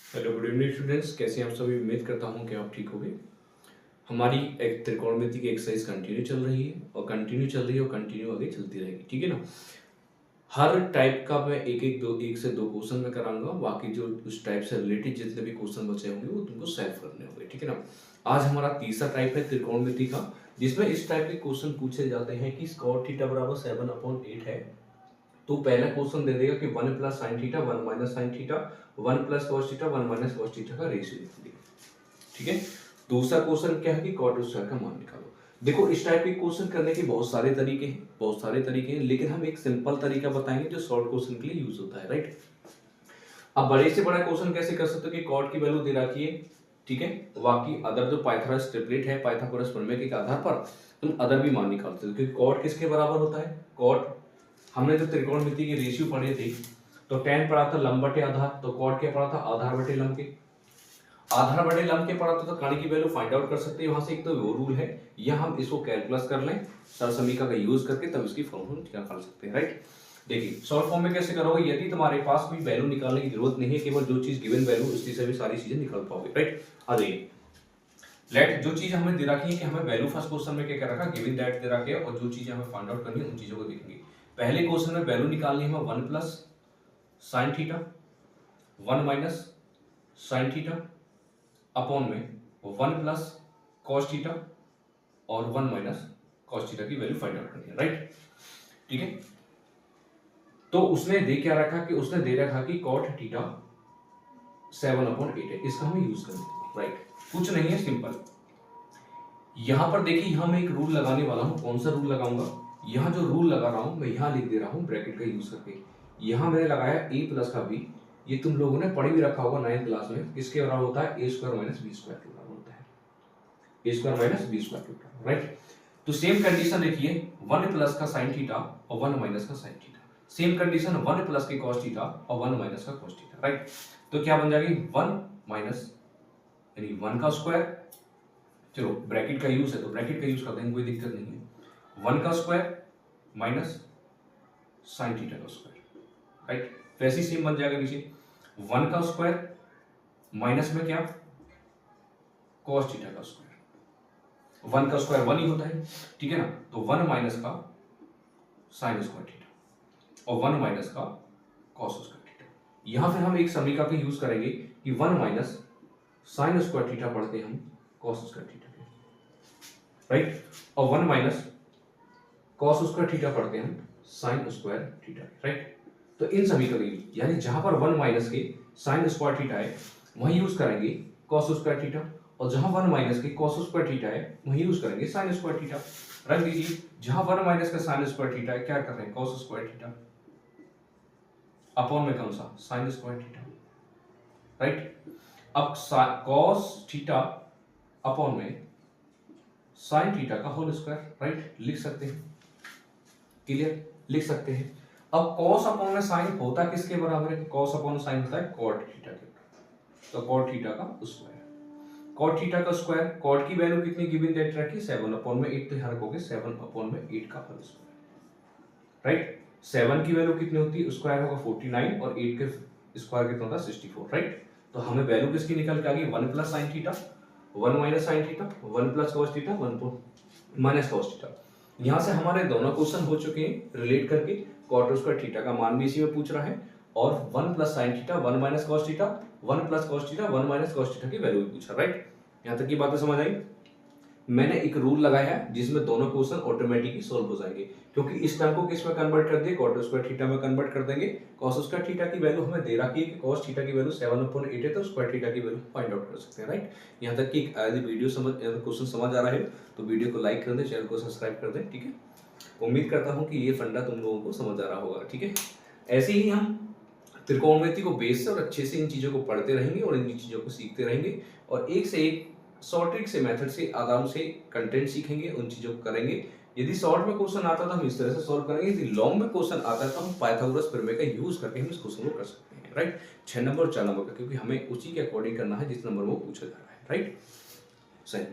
Hello good evening students, कैसे हैं आप सभी। उम्मीद करता हूं कि आप ठीक होंगे। हमारी एक त्रिकोणमिति की एक्सरसाइज कंटिन्यू चल रही है और कंटिन्यू चल रही है और कंटिन्यू आगे चलती रहेगी, ठीक है ना। हर टाइप का मैं एक से दो क्वेश्चन में कराऊंगा। बाकी जो उस टाइप से रिलेटेड जितने भी क्वेश्चन बचे होंगे वो तुमको सॉल्व करने होंगे, ठीक है ना। आज हमारा तीसरा टाइप है त्रिकोणमिति का, जिसमें इस टाइप के क्वेश्चन पूछे जाते हैं कि cot थीटा बराबर 7/8 है। तो पहला क्वेश्चन दे देगा कि 1 plus sine theta 1 minus sine theta 1 plus cos theta 1 minus cos theta का रेशियो लिख दिया, ठीक है। दूसरा क्वेश्चन क्या है कि कॉट स्क्वायर का मान निकालो। देखो इस टाइप के क्वेश्चन करने के बहुत सारे तरीके हैं, लेकिन हम एक सिंपल तरीका बताएंगे जो शॉर्ट क्वेश्चन के लिए यूज होता है, राइट। अब बड़े से बड़ा क्वेश्चन कैसे कर सकते हो कि कॉट की वैल्यू दे रखी है, ठीक है। बाकी अदर जो पाइथागोरस ट्रिपलेट है, पाइथागोरस प्रमेय के आधार पर तुम अदर भी मान निकाल सकते हो, क्योंकि कॉट किसके बराबर होता है। कॉट हमने जो त्रिकोणमिति के रेशियो पढ़े थे तो tan पढ़ा था लंब बटे आधार, तो कॉट क्या पढ़ा था आधार बटे लंब के। आधार बटे लंब के पढ़ा था तो कर्ण की वैल्यू फाइंड आउट कर सकते हैं वहां से। एक तो वो रूल है या हम इसको कैलकुलस कर लें सर समीकरण का यूज करके, तब इसकी फॉर्मूला निकाल सकते हैं, राइट। देखिए शॉर्ट फॉर्म में कैसे करोगे, यदि तुम्हारे पास कोई वैल्यू निकालने की जरूरत नहीं है, केवल जो चीज गिवन वैल्यू उसी से भी सारी चीजें निकाल पाओगे, राइट। आ जाइए, लेट जो चीज हमें दे रखी है कि हमें वैल्यू फर्स्ट क्वेश्चन में क्या रखा, गिवन दैट दे रखा है, और जो चीजें हमें फाइंड आउट करनी है उन चीजों को देखेंगे। पहले क्वेश्चन में वैल्यू निकालनी है हमें 1 plus sine theta 1 minus sine theta upon में 1 प्लस कॉस थीटा और 1 माइनस कॉस थीटा की वैल्यू फाइंड आउट करनी है, राइट, ठीक है। तो उसने दे क्या रखा कि उसने दे रखा कि कॉट थीटा 7/8 है, इसका हमें यूज करना है, राइट। कुछ नहीं है, सिंपल। यहां पर देखिए यहां मैं एक रूल लगाने वाला हूं। कौन सा रूल लगाऊंगा, यहां जो रूल लगा रहा हूं मैं यहां लिख दे रहा हूं ब्रैकेट का यूज करके। यहां मैंने लगाया a प्लस का b, ये तुम लोगों ने पढ़ भी रखा होगा 9th क्लास में। इसके बराबर होता है a square minus b square के बराबर होता है, a square minus b square के बराबर, राइट। तो सेम कंडीशन देखिए 1 प्लस का साइन थीटा और 1 माइनस का sine theta, same condition 1 plus के कॉस थीटा और 1 माइनस का कॉस थीटा, राइट। तो क्या बन जाएगी 1 माइनस यानी 1 का स्क्वायर, चलो ब्रैकेट का यूज है तो ब्रैकेट का यूज करते हैं, कोई दिक्कत नहीं है। 1 का स्क्वायर माइनस साइन थीटा का स्क्वायर, राइट। वैसे ही सेम बन जाएगा नीचे 1 का स्क्वायर माइनस में क्या कॉस थीटा का स्क्वायर। 1 का स्क्वायर 1 ही होता है, ठीक है ना। तो 1 माइनस का साइन स्क्वायर थीटा और 1 माइनस का कॉस स्क्वायर थीटा। यहां फिर हम एक समीकरण का यूज करेंगे कि 1 माइनस साइन स्क्वायर थीटा पढ़ते हम कॉस स्क्वायर थीटा, राइट, और 1 माइनस कॉस स्क्वायर थीटा पढ़ते हैं साइन स्क्वायर थीटा, राइट। तो इन समीकरण यानी जहां पर 1 माइनस के साइन स्क्वायर थीटा है वहीं यूज करेंगे कॉस स्क्वायर थीटा, और जहां 1 माइनस के कॉस स्क्वायर थीटा है वहीं यूज करेंगे साइन स्क्वायर थीटा। रख दीजिए, जहां 1 माइनस का साइन स्क्वायर थीटा है क्या कर रहे हैं कॉस स्क्वायर थीटा अपॉन में कौन सा साइन स्क्वायर थीटा, राइट। अब कॉस थीटा अपॉन में साइन थीटा का होल स्क्वायर, राइट, लिख सकते हैं, क्लियर, लिख सकते हैं। अब cos अपॉन में साइन होता किसके बराबर है, cos अपॉन साइन होता है cot थीटा के बराबर, तो cot थीटा का स्क्वायर, cot थीटा का स्क्वायर, cot की वैल्यू कितनी गिवन देट रखी 7/8, तो यहां रखोगे 7/8 का होल स्क्वायर, राइट। 7 की वैल्यू कितनी होती है, स्क्वायर होगा 49 और 8 के स्क्वायर कितना होता है 64, राइट। तो हमें वैल्यू किसकी निकल के आ गई 1 plus sine theta 1 minus sine theta 1 plus cos theta 1 minus cos theta. यहां से हमारे दोनों क्वेश्चन हो चुके हैं रिलेट करके। कॉट स्क्वायर थीटा का मान भी इसी में पूछ रहा है, और 1 plus sine theta 1 minus cos theta 1 plus cos theta 1 minus cos theta की वैल्यू भी पूछा, राइट। यहां तक की बातें समझ आई। मैंने एक रूल लगाया है जिसमें दोनों क्वेश्चन ऑटोमेटिकली सॉल्व हो जाएंगे, क्योंकि इस टर्म को किस में कन्वर्ट कर दिए कॉट स्क्वायर थीटा में कन्वर्ट कर देंगे। cos स्क्वायर थीटा की वैल्यू हमें दे रखी है कि cos थीटा की वैल्यू 7/8 है, तो स्क्वायर थीटा की वैल्यू फाइंड आउट कर सकते हैं, राइट। यहां तक कि यदि वीडियो समझ क्वेश्चन समझ आ रहा है तो वीडियो को लाइक कर दें, चैनल को सब्सक्राइब कर दें, ठीक है। उम्मीद करता हूं कि ये फंडा तुम लोगों को समझ आ रहा होगा, ठीक है। ऐसे ही हम त्रिकोणमिति को बेस से और अच्छे से इन चीजों को पढ़ते रहेंगे और इन चीजों को सीखते रहेंगे, और एक से एक शॉर्ट ट्रिक से मेथड से आराम से कंटेंट सीखेंगे, उन चीजों को करेंगे। यदि शॉर्ट में क्वेश्चन आता है तो हम इस तरह से सॉल्व करेंगे, यदि लॉन्ग में क्वेश्चन आता है तो हम पाइथागोरस प्रमेय का यूज करके हम इस क्वेश्चन को कर सकते हैं, राइट। 6 नंबर और 4 नंबर का, क्योंकि हमें उसी के अकॉर्डिंग करना है जिस नंबर में वो पूछा जा रहा है, राइट। सही।